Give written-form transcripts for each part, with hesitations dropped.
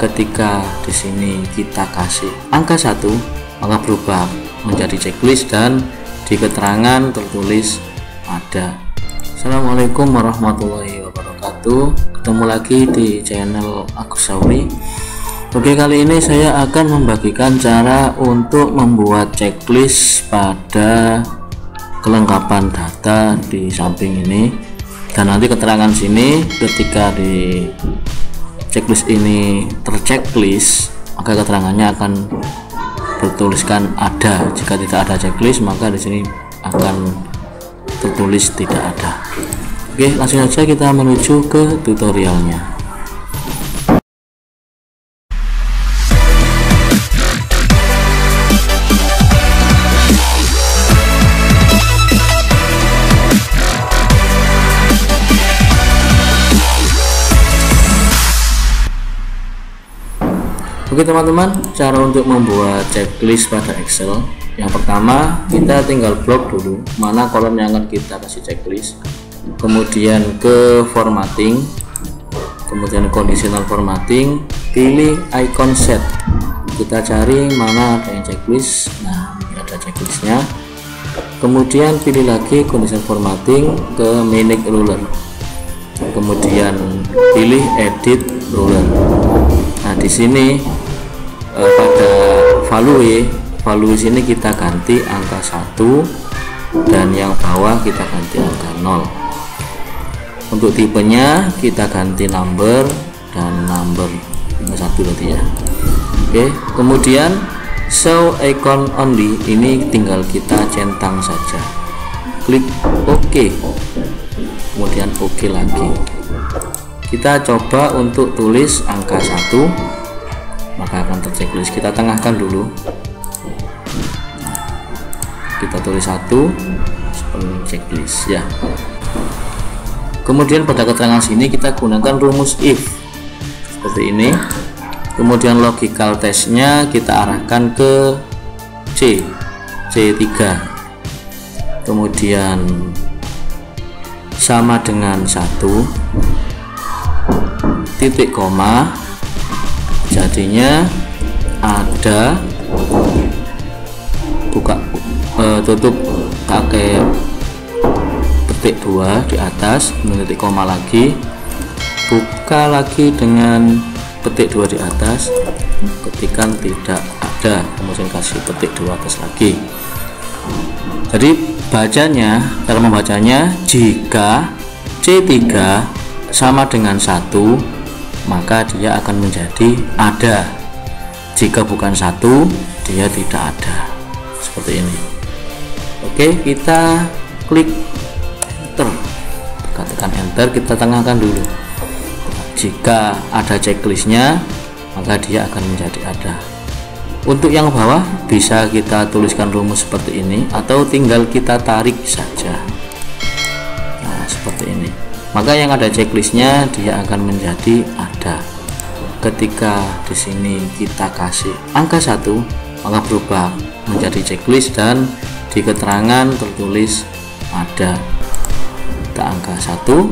Ketika di sini kita kasih angka 1, maka berubah menjadi checklist dan di keterangan tertulis ada. Assalamualaikum warahmatullahi wabarakatuh. Ketemu lagi di channel Agus Sauri. Oke, kali ini saya akan membagikan cara untuk membuat checklist pada kelengkapan data di samping ini, dan nanti keterangan sini ketika di checklist ini terchecklist maka keterangannya akan bertuliskan ada. Jika tidak ada checklist maka di sini akan tertulis tidak ada. Oke, langsung saja kita menuju ke tutorialnya. Oke teman-teman, cara untuk membuat checklist pada Excel. Yang pertama, kita tinggal blok dulu mana kolom yang akan kita kasih checklist, kemudian ke formatting, kemudian conditional formatting, pilih icon set, kita cari mana ada yang checklist. Nah, ini ada checklistnya. Kemudian pilih lagi conditional formatting ke manage ruler, kemudian pilih edit ruler. Nah, di sini pada value sini kita ganti angka 1 dan yang bawah kita ganti angka 0. Untuk tipenya kita ganti number dan number 1 berarti ya. Oke, kemudian show icon only, ini tinggal kita centang saja, klik OK, kemudian OK lagi. Kita coba untuk tulis angka 1, maka akan terchecklist. Kita tengahkan dulu, kita tulis 1 seperti checklist ya. Kemudian pada keterangan sini kita gunakan rumus if seperti ini. Kemudian logical testnya kita arahkan ke C3, kemudian sama dengan 1 titik koma, jadinya ada, buka tutup pakai petik 2 di atas, titik koma lagi, buka lagi dengan petik 2 di atas, ketikan tidak ada, kemudian kasih petik 2 atas lagi. Jadi bacanya, cara membacanya, jika C3 sama dengan 1 maka dia akan menjadi ada. Jika bukan 1 dia tidak ada, seperti ini. Oke, kita klik enter, tekan enter, kita tengahkan dulu. Jika ada checklistnya maka dia akan menjadi ada. Untuk yang bawah bisa kita tuliskan rumus seperti ini atau tinggal kita tarik saja. Nah, seperti ini. Maka yang ada checklistnya dia akan menjadi ada. Ketika di sini kita kasih angka 1 maka berubah menjadi checklist dan di keterangan tertulis ada. Kita angka 1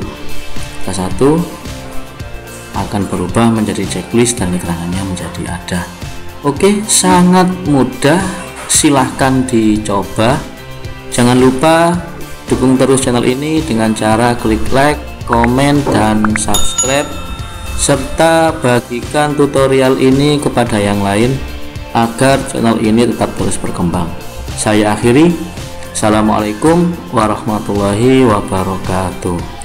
akan berubah menjadi checklist dan keterangannya menjadi ada. Oke, sangat mudah, silahkan dicoba. Jangan lupa dukung terus channel ini dengan cara klik like, komen, dan subscribe, serta bagikan tutorial ini kepada yang lain agar channel ini tetap terus berkembang. Saya akhiri, assalamualaikum warahmatullahi wabarakatuh.